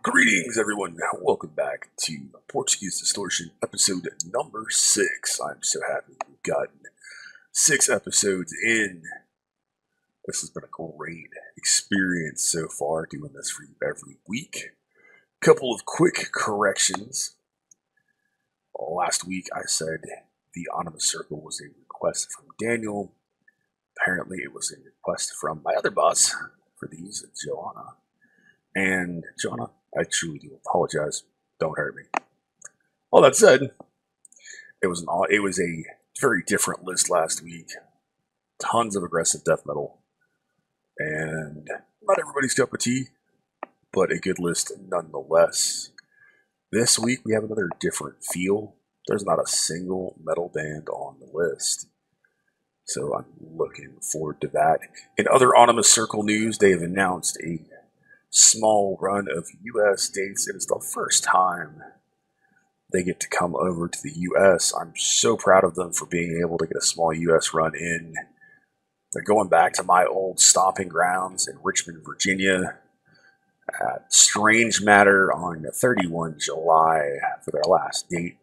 Greetings, everyone. Welcome back to Portuguese Distortion episode number 6. I'm so happy we've gotten 6 episodes in. This has been a great experience so far, doing this for you every week. Couple of quick corrections. Last week I said the Anonymous Circle was a request from Daniel. Apparently it was a request from my other boss for these, Joanna. And Joanna, I truly do apologize. Don't hurt me. All that said, it was a very different list last week. Tons of aggressive death metal, and not everybody's cup of tea, but a good list nonetheless. This week we have another different feel. There's not a single metal band on the list, so I'm looking forward to that. In other Anonymous Circle news, they have announced a small run of U.S. dates. It is the first time they get to come over to the U.S. I'm so proud of them for being able to get a small U.S. run in. They're going back to my old stomping grounds in Richmond, Virginia, at Strange Matter on 31 July for their last date.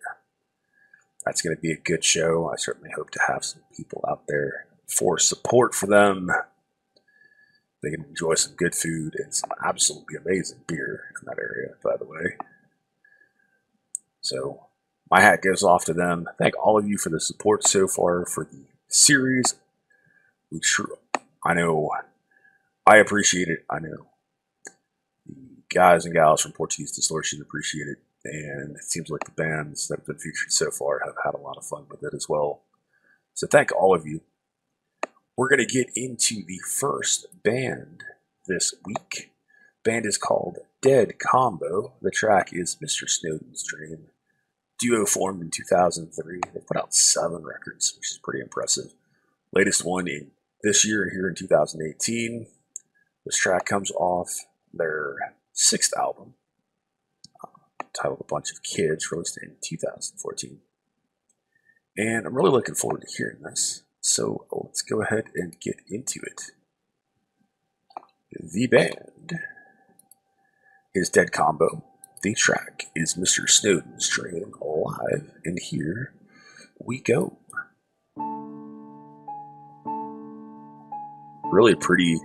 That's going to be a good show. I certainly hope to have some people out there for support for them. They can enjoy some good food and some absolutely amazing beer in that area, by the way. So, my hat goes off to them. Thank all of you for the support so far for the series. I know I appreciate it. I know the guys and gals from Portuguese Distortion appreciate it. And it seems like the bands that have been featured so far have had a lot of fun with it as well. So thank all of you. We're going to get into the first band this week. Band is called Dead Combo. The track is Mr. Snowden's Dream. Duo formed in 2003. They put out 7 records, which is pretty impressive. Latest one in this year, here in 2018. This track comes off their 6th album, titled A Bunch of Kids, released in 2014. And I'm really looking forward to hearing this. So let's go ahead and get into it. The band is Dead Combo. The track is Mr. Snowden's Dream live, and here we go. Really pretty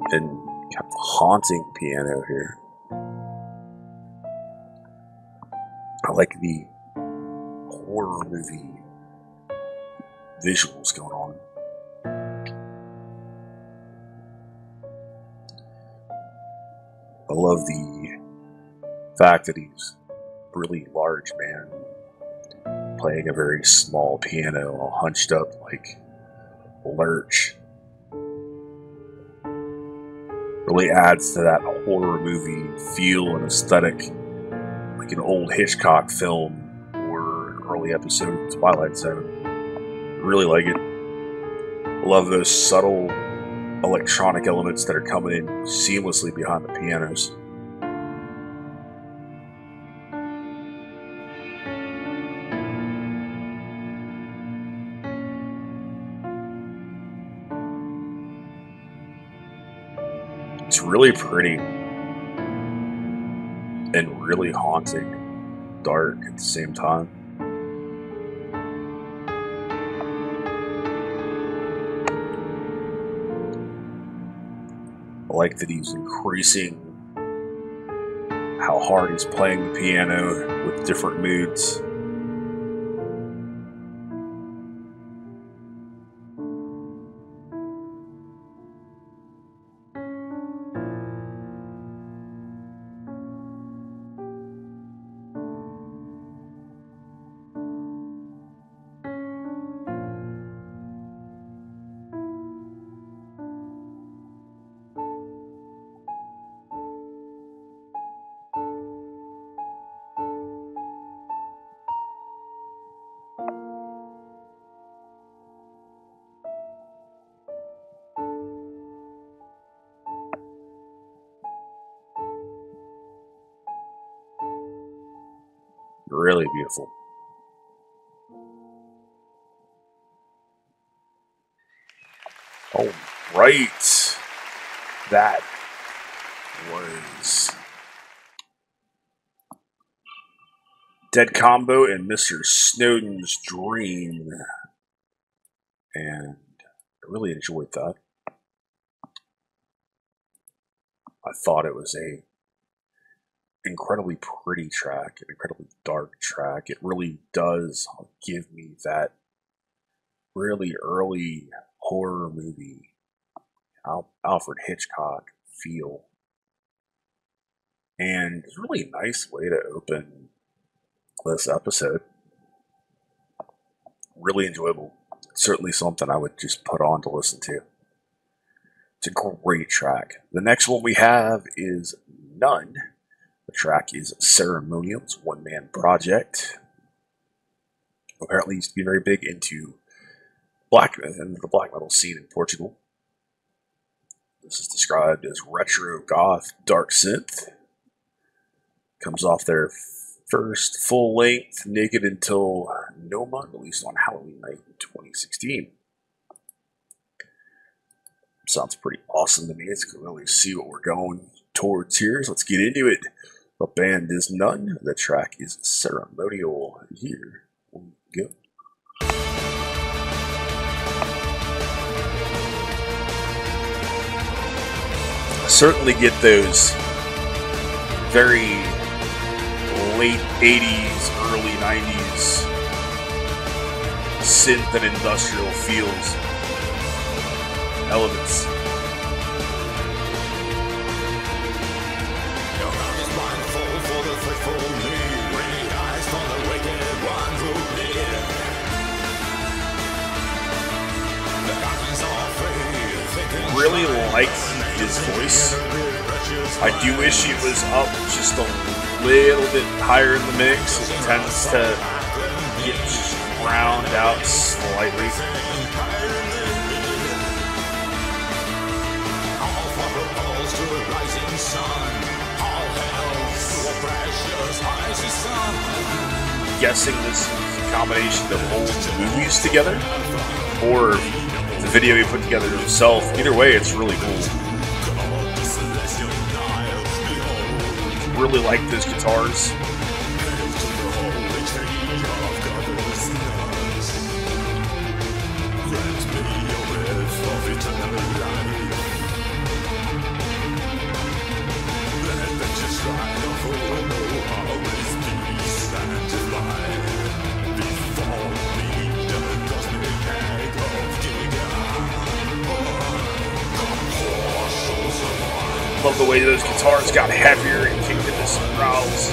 and kind of haunting piano here. I like the horror movie visuals going on. I love the fact that he's a really large man playing a very small piano, all hunched up like a lurch. Really adds to that horror movie feel and aesthetic, like an old Hitchcock film or an early episode of Twilight Zone. Really like it. I love those subtle electronic elements that are coming in seamlessly behind the pianos. It's really pretty and really haunting, dark at the same time. I like that he's increasing how hard he's playing the piano with different moods. Really beautiful. All right. That was Dead Combo and Mr. Snowden's Dream. And I really enjoyed that. I thought it was a incredibly pretty track, an incredibly dark track. It really does give me that really early horror movie, Alfred Hitchcock feel. And it's a really nice way to open this episode. Really enjoyable. Certainly something I would just put on to listen to. It's a great track. The next one we have is None. The track is Ceremonial. It's a one-man project. Apparently used to be very big into the black metal scene in Portugal. This is described as retro goth dark synth. Comes off their first full-length Naked Until Noma, released on Halloween night in 2016. Sounds pretty awesome to me. It's going to really see what we're going towards here. So let's get into it. The band is None. The track is Ceremonial. Here we go. Certainly get those very late 80s, early 90s synth and industrial feels, elements. Really like his voice. I do wish he was up just a little bit higher in the mix. It tends to get drowned out slightly. I'm guessing this is a combination of old movies together, or the video he put together himself. Either way, it's really cool. Really like those guitars. Love the way those guitars got heavier and kicked into some growls.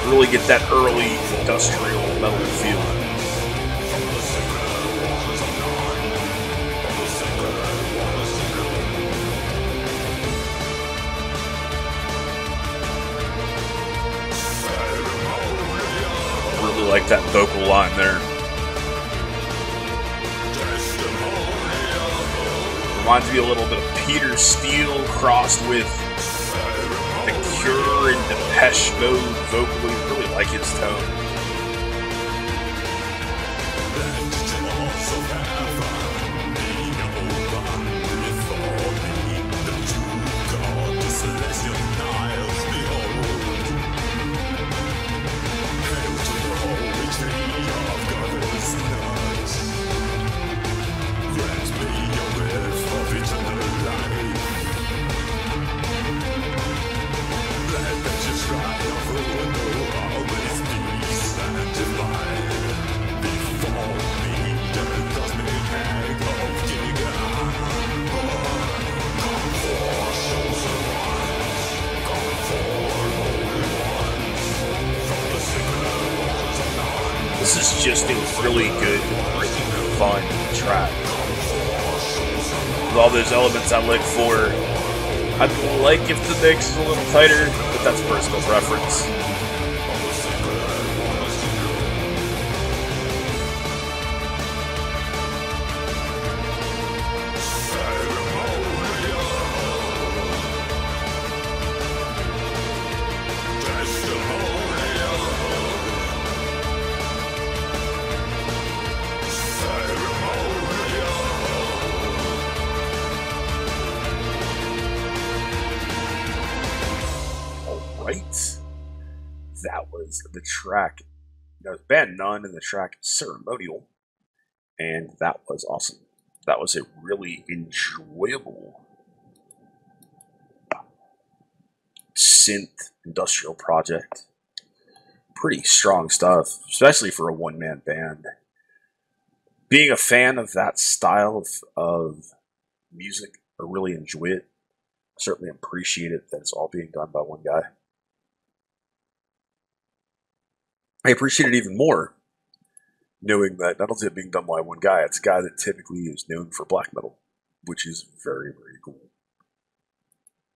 Really get that early industrial metal feel. Really like that vocal line there. Reminds me a little bit of Peter Steele crossed with The Cure and Depeche Mode vocally. Really like his tone. This is just a really good, really fun track. With all those elements I look for, I'd like if the mix is a little tighter, but that's personal preference. was the track, that was band None and the track Ceremonial, and that was awesome. That was a really enjoyable synth industrial project. Pretty strong stuff, especially for a one-man band. Being a fan of that style of music, I really enjoy it. Certainly appreciate it that it's all being done by one guy. I appreciate it even more knowing that not only is it being done by one guy, it's a guy that typically is known for black metal, which is very, very cool.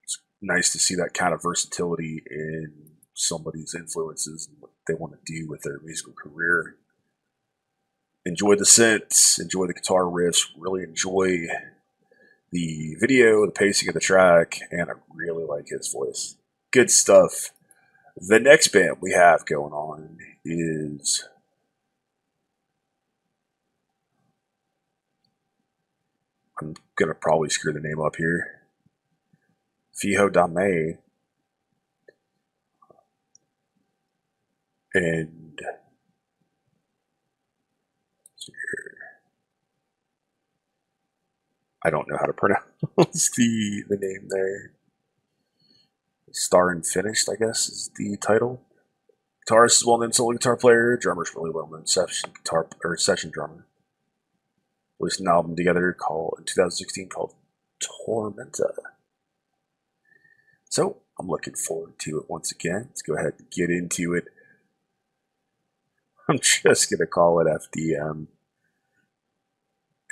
It's nice to see that kind of versatility in somebody's influences and what they want to do with their musical career. Enjoy the synths, enjoy the guitar riffs, really enjoy the video, the pacing of the track, and I really like his voice. Good stuff. The next band we have going on is I'm going to probably screw the name up here. Filho. And I don't know how to pronounce the name there. Star and Finished, I guess, is the title. Guitarist is a well-known solo guitar player. Drummer's really well-known session drummer. Released an album together in 2016 called Tormenta. So I'm looking forward to it once again. Let's go ahead and get into it. I'm just going to call it FDM.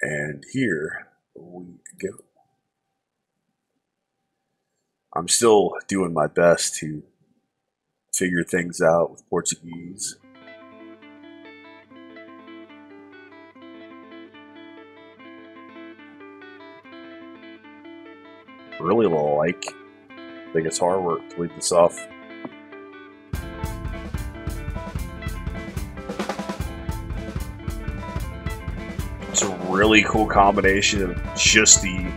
And here we go. I'm still doing my best to figure things out with Portuguese. Really like the guitar work to lead this off. It's a really cool combination of just the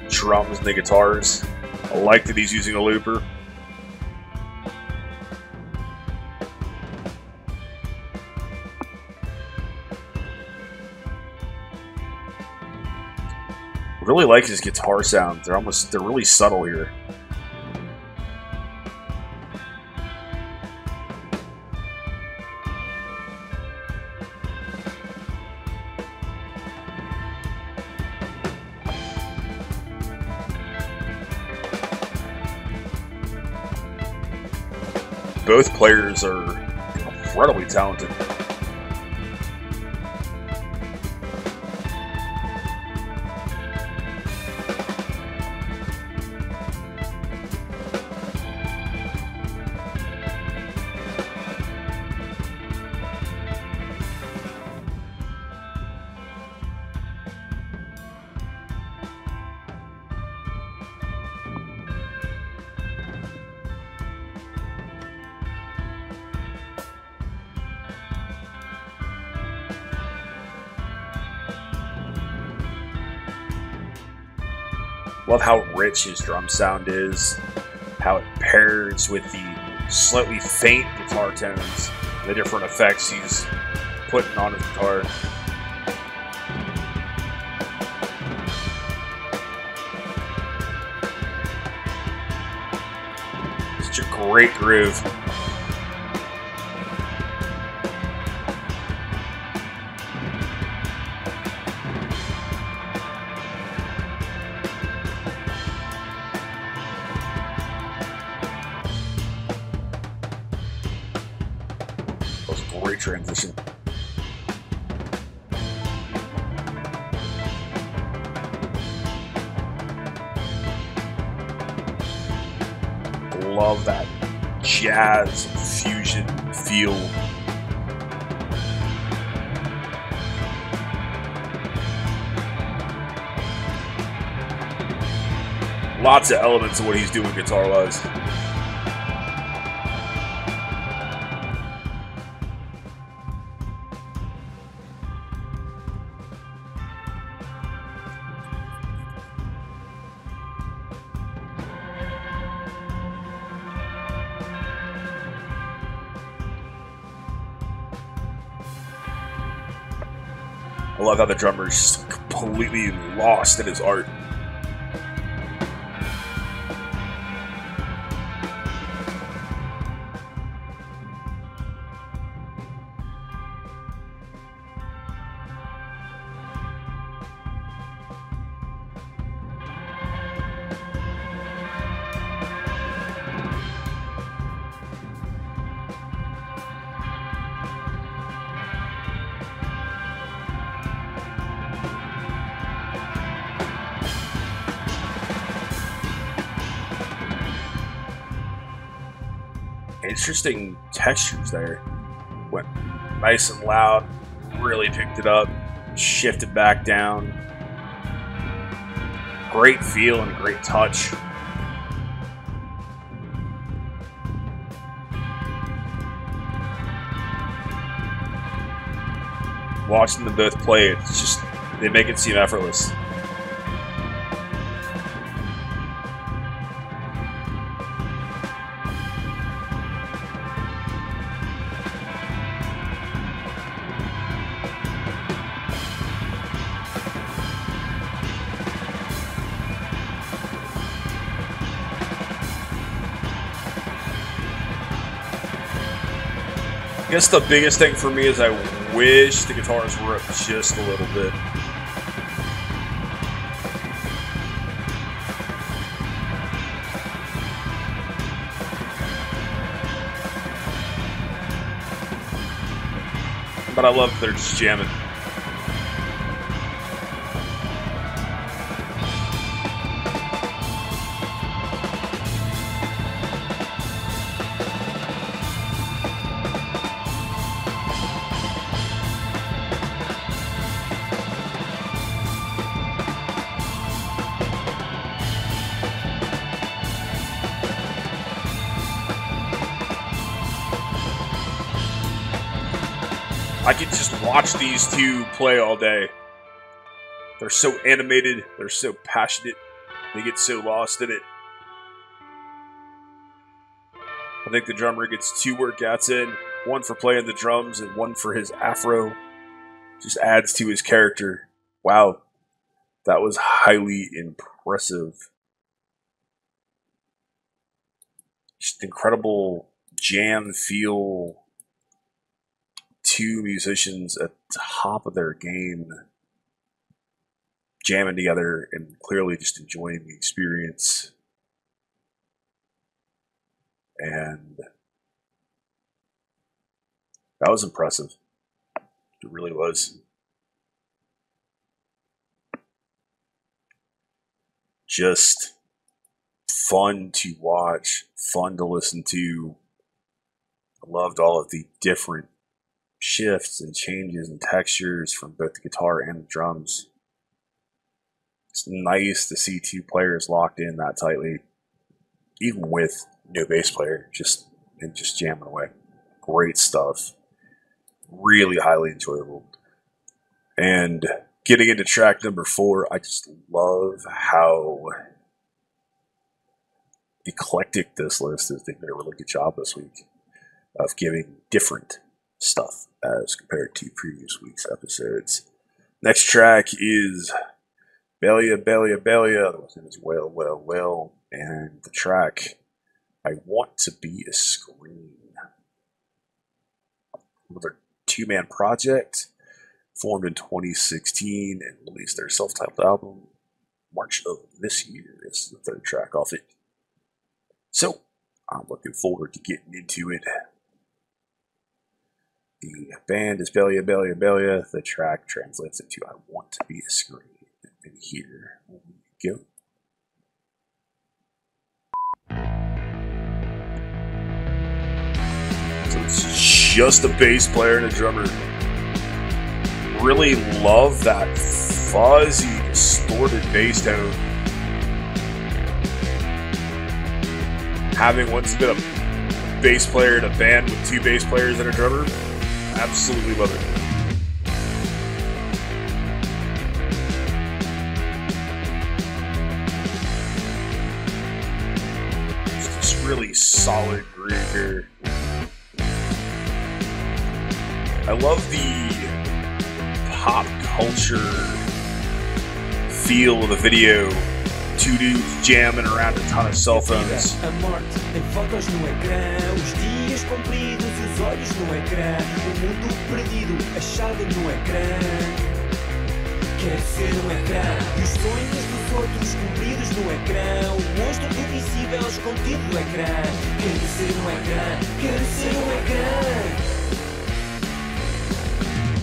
drums and the guitars. I like that he's using a looper. Really like his guitar sounds. They're really subtle here. Both players are incredibly talented. Love how rich his drum sound is, how it pairs with the slightly faint guitar tones, the different effects he's putting on his guitar. Such a great groove. Great transition. Love that jazz fusion feel. Lots of elements of what he's doing guitar-wise. I love how the drummer's completely lost in his art. Interesting textures there. Went nice and loud, really picked it up, shifted back down. Great feel and great touch. Watching them both play, it's just, they make it seem effortless. I guess the biggest thing for me is I wish the guitars were up just a little bit. But I love that they're just jamming. I could just watch these two play all day. They're so animated, they're so passionate, they get so lost in it. I think the drummer gets 2 workouts in, one for playing the drums and one for his afro. Just adds to his character. Wow, that was highly impressive. Just incredible jam feel. 2 musicians at the top of their game, jamming together and clearly just enjoying the experience. And that was impressive. It really was. Just fun to watch, fun to listen to. I loved all of the different shifts and changes and textures from both the guitar and the drums. It's nice to see 2 players locked in that tightly, even with no bass player, just jamming away. Great stuff. Really highly enjoyable. And getting into track number 4, I just love how eclectic this list is. They did a really good job this week of giving different stuff as compared to previous week's episodes. Next track is Baleia, Baleia, Baleia. The name is Well, Well, Well. And the track, I Want to Be a Screen. Another 2-man project formed in 2016 and released their self-titled album March of this year. This is the 3rd track off it. So, I'm looking forward to getting into it. The band is Baleia, Baleia, Baleia. The track translates into I Want to Be a Screen. And here we go. So it's just a bass player and a drummer. Really love that fuzzy, distorted bass tone. Having once been a bass player in a band with 2 bass players and a drummer, absolutely love it. Just really solid groove here. I love the pop culture feel of the video. Two dudes jamming around a ton of cell phones. A morte em fotos no ecrã, os dias compridos e os olhos no ecrã, o mundo perdido, achado no ecrã. Quero ser um ecrã e os sonhos dos outros cumpridos no ecrã, o monstro invisível escondido no ecrã. Quero ser um ecrã, quero ser um ecrã.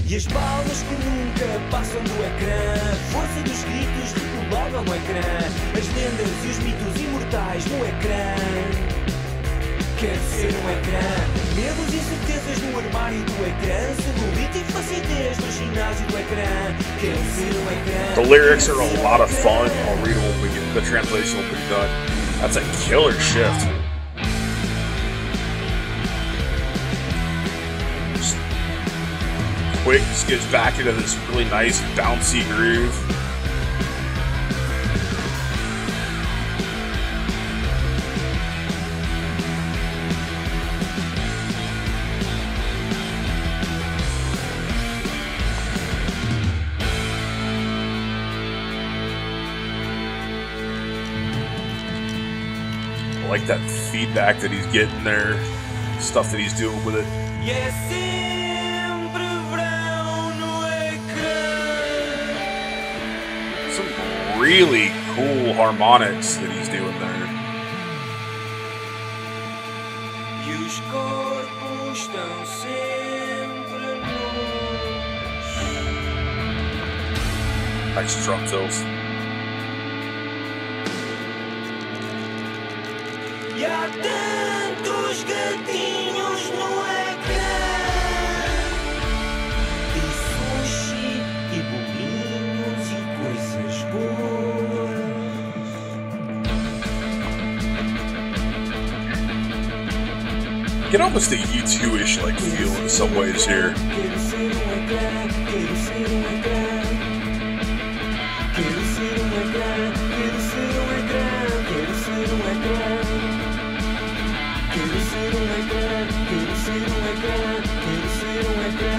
E as balas que nunca passam do ecrã, força dos gritos regulada no ecrã, as lendas e os mitos imortais no ecrã. Quero ser um ecrã, medos e incertezas no armário do ecrã, celulite e flacidez no ginásio do ecrã. Quero ser um ecrã. The lyrics are a lot of fun. I'll read them when we get the translation will be done. That's a killer shift. Quick, just gets back into this really nice bouncy groove. I like that feedback that he's getting there, stuff that he's doing with it. Yes, some really cool harmonics that he's doing there. E os corpos estão sempre nus. Nice drum fills. E há tantos gatinhos no ecrã, e sushi, e bolinhos, e coisas boas. Get almost a U2-ish like feel in some ways here. Quero ser ecrã, quero ser ecrã. Quero ser ecrã, quero ser ecrã, quero ser ecrã. Quero ser ecrã, quero ser ecrã, quero ser ecrã.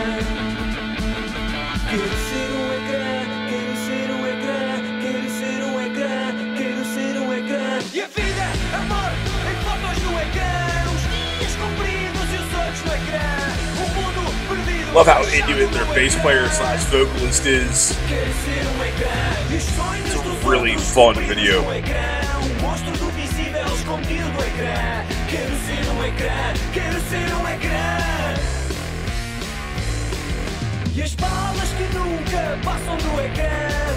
Quero ser ecrã, quero ser ecrã, quero ser ecrã, quero ser ecrã. E a vida, amor, em fotos no ecrã, os dias compridos e os olhos no ecrã, o mundo perdido. Love how Inuit their bass player slash vocalist is. Quero ser ecrã, e os sonhos It's a really fun video. o monstro do visível escondido no ecrã. Quero ser ecrã, quero ser ecrã. E as balas que nunca passam do ecrã,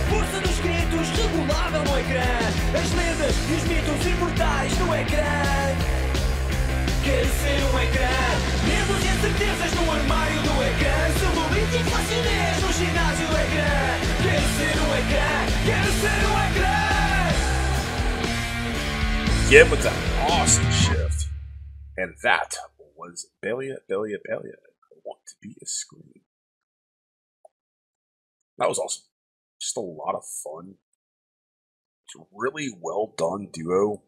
força dos gritos regulável no ecrã, as lendas e os mitos imortais no ecrã. Quero ser ecrã, medos e incertezas no armário do ecrã, celulite e flacidez no ginásio do ecrã. Quero ser ecrã, quero ser ecrã. Again with that awesome shift. And that was Baleia, Baleia, Baleia. I want to be a scream. That was awesome. Just a lot of fun. It's a really well done duo.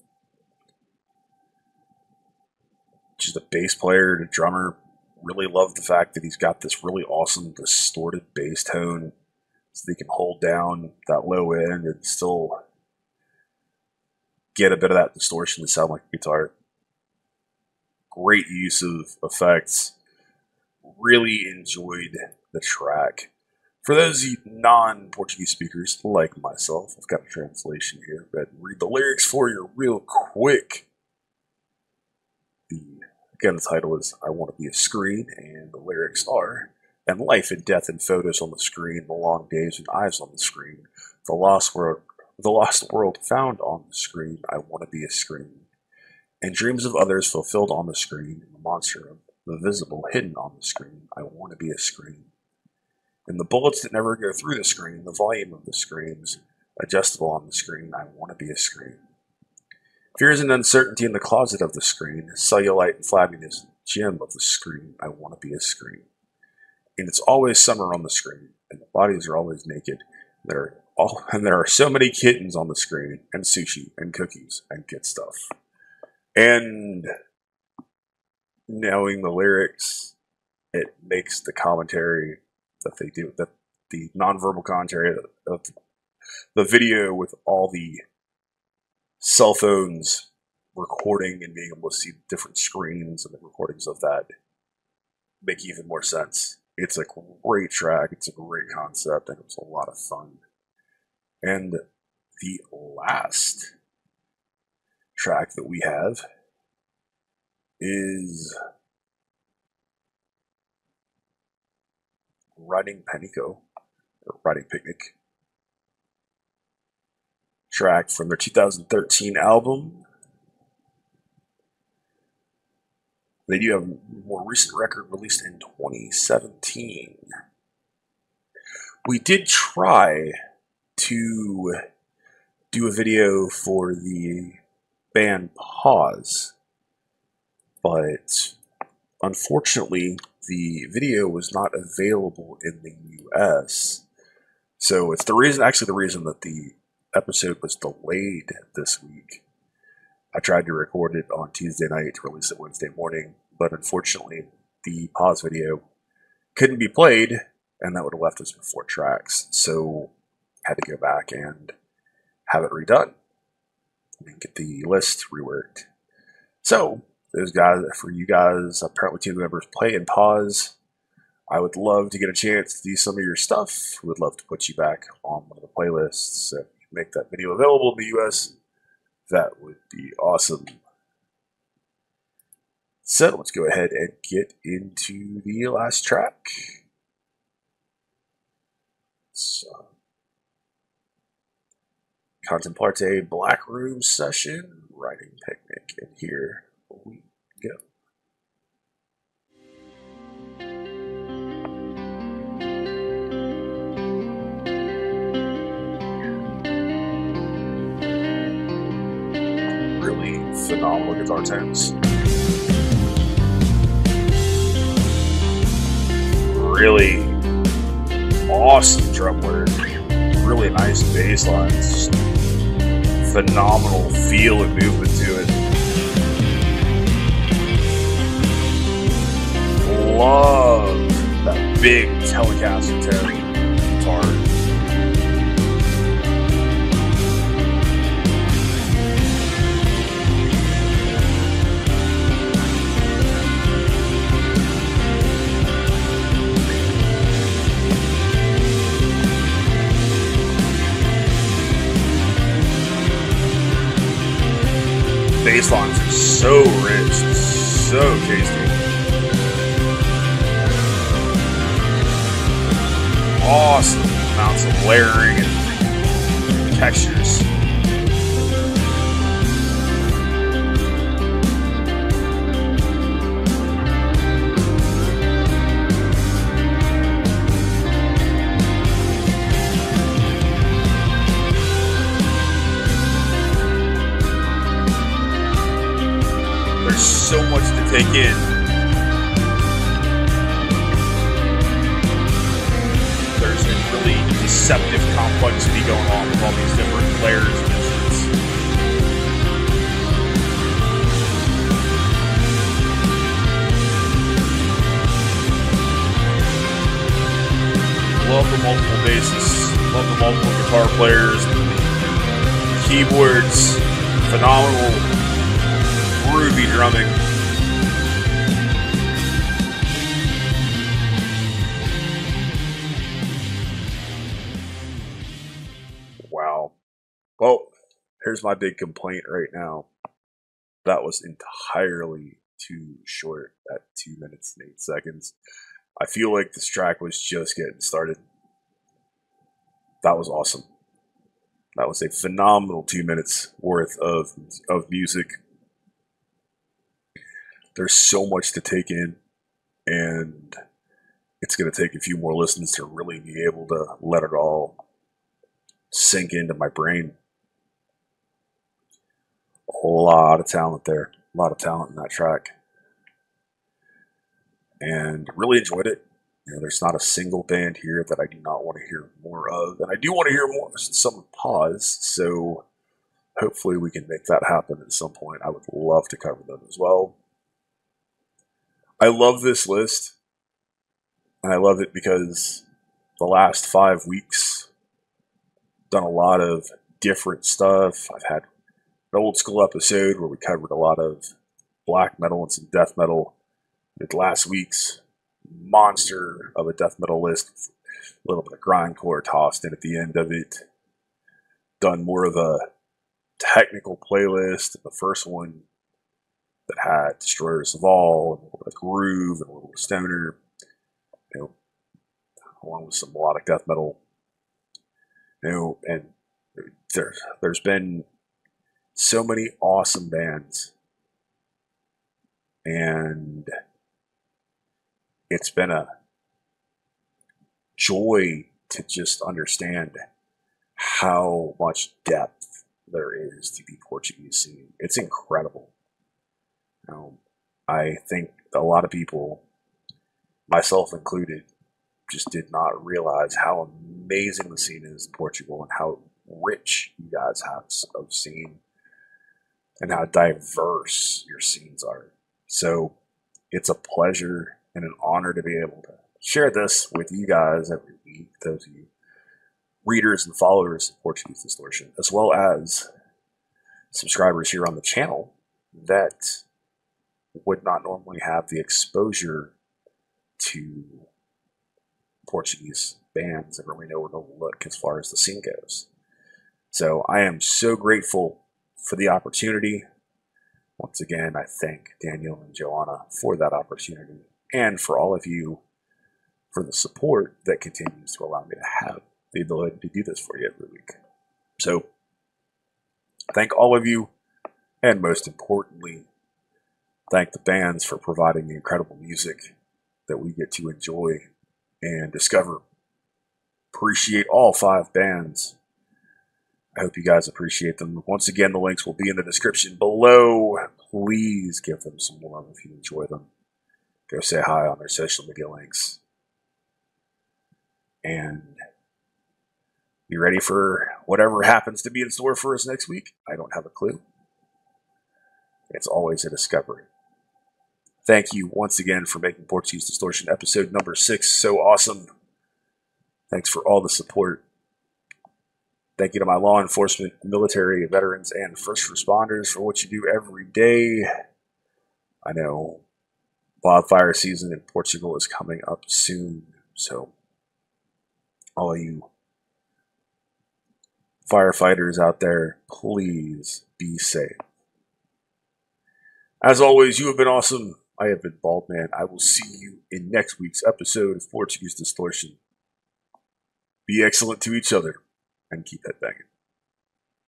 Just the bass player, the drummer. Really love the fact that he's got this really awesome distorted bass tone, so they can hold down that low end and still get a bit of that distortion to sound like a guitar. Great use of effects. Really enjoyed the track. For those of you non-Portuguese speakers like myself, I've got a translation here, but read the lyrics for you real quick. Again, the title is I Want to Be a Screen, and the lyrics are, and life and death and photos on the screen, the long days and eyes on the screen, the lost world found on the screen, I want to be a screen, and dreams of others fulfilled on the screen, and the monster of the visible hidden on the screen, I want to be a screen, and the bullets that never go through the screen, the volume of the screams, adjustable on the screen, I want to be a screen. Fears and uncertainty in the closet of the screen, cellulite and flabbiness, gem of the screen, I want to be a screen. And it's always summer on the screen, and the bodies are always naked. There are so many kittens on the screen, and sushi, and cookies, and good stuff. And knowing the lyrics, it makes the commentary that they do, that the nonverbal commentary of the video with all the cell phones recording and being able to see different screens and the recordings of that make even more sense. It's a great track, it's a great concept, and it was a lot of fun. And the last track that we have is Riding Panico, or Riding Picnic, track from their 2013 album. They do have a more recent record released in 2017. We did try to do a video for the band Pause, but unfortunately the video was not available in the US. So it's the reason that the episode was delayed this week. I tried to record it on Tuesday night to release it Wednesday morning, but unfortunately the Pause video couldn't be played, and that would have left us with 4 tracks. So I had to go back and have it redone and get the list reworked. So those guys, for you guys, apparently team members play and Pause, I would love to get a chance to do some of your stuff. Would love to put you back on one of the playlists. So if you make that video available in the US, that would be awesome. So let's go ahead and get into the last track. So, Contemplate Black Room Session, Riding Picnic, and here we go. Really phenomenal guitar tones. Really awesome drum work. Really nice bass lines. Phenomenal feel and movement to it. Love that big Telecaster guitar. Bass lines are so rich, so tasty. Awesome amounts of layering and textures. There's so much to take in. There's a really deceptive complexity going on with all these different layers and instruments. Love the multiple basses, love the multiple guitar players, keyboards, phenomenal groovy drumming. Wow. Well, here's my big complaint right now. That was entirely too short at 2 minutes and 8 seconds. I feel like this track was just getting started. That was awesome. That was a phenomenal 2 minutes worth of music. There's so much to take in, and it's going to take a few more listens to really be able to let it all sink into my brain. A lot of talent there. A lot of talent in that track. And really enjoyed it. You know, there's not a single band here that I do not want to hear more of. And I do want to hear more some Pause, so hopefully we can make that happen at some point. I would love to cover them as well. I love this list, and I love it because the last 5 weeks. Done a lot of different stuff. I've had an old school episode where we covered a lot of black metal and some death metal. With last week's monster of a death metal list, a little bit of grindcore tossed in at the end of it. Done more of a technical playlist. The first one that had Destroyers of All, and a little bit of groove, and a little stoner, along with some melodic death metal. And there's been so many awesome bands, and it's been a joy to just understand how much depth there is to the Portuguese scene. It's incredible. I think a lot of people, myself included, just did not realize how amazing the scene is in Portugal and how rich you guys have of scene and how diverse your scenes are. So it's a pleasure and an honor to be able to share this with you guys every week, those of you readers and followers of Portuguese Distortion, as well as subscribers here on the channel that would not normally have the exposure to Portuguese bands and really know where to look as far as the scene goes. So I am so grateful for the opportunity. Once again, I thank Daniel and Joanna for that opportunity, and for all of you for the support that continues to allow me to have the ability to do this for you every week. So thank all of you, and most importantly, thank the bands for providing the incredible music that we get to enjoy and discover. Appreciate all 5 bands. I hope you guys appreciate them. Once again, the links will be in the description below. Please give them some love if you enjoy them. Go say hi on their social media links. And be ready for whatever happens to be in store for us next week. I don't have a clue. It's always a discovery. Thank you once again for making Portuguese Distortion episode number 6 so awesome. Thanks for all the support. Thank you to my law enforcement, military, veterans, and first responders for what you do every day. I know wildfire season in Portugal is coming up soon, so all of you firefighters out there, please be safe. As always, you have been awesome. I have been Baldman. I will see you in next week's episode of Portuguese Distortion. Be excellent to each other and keep that banging.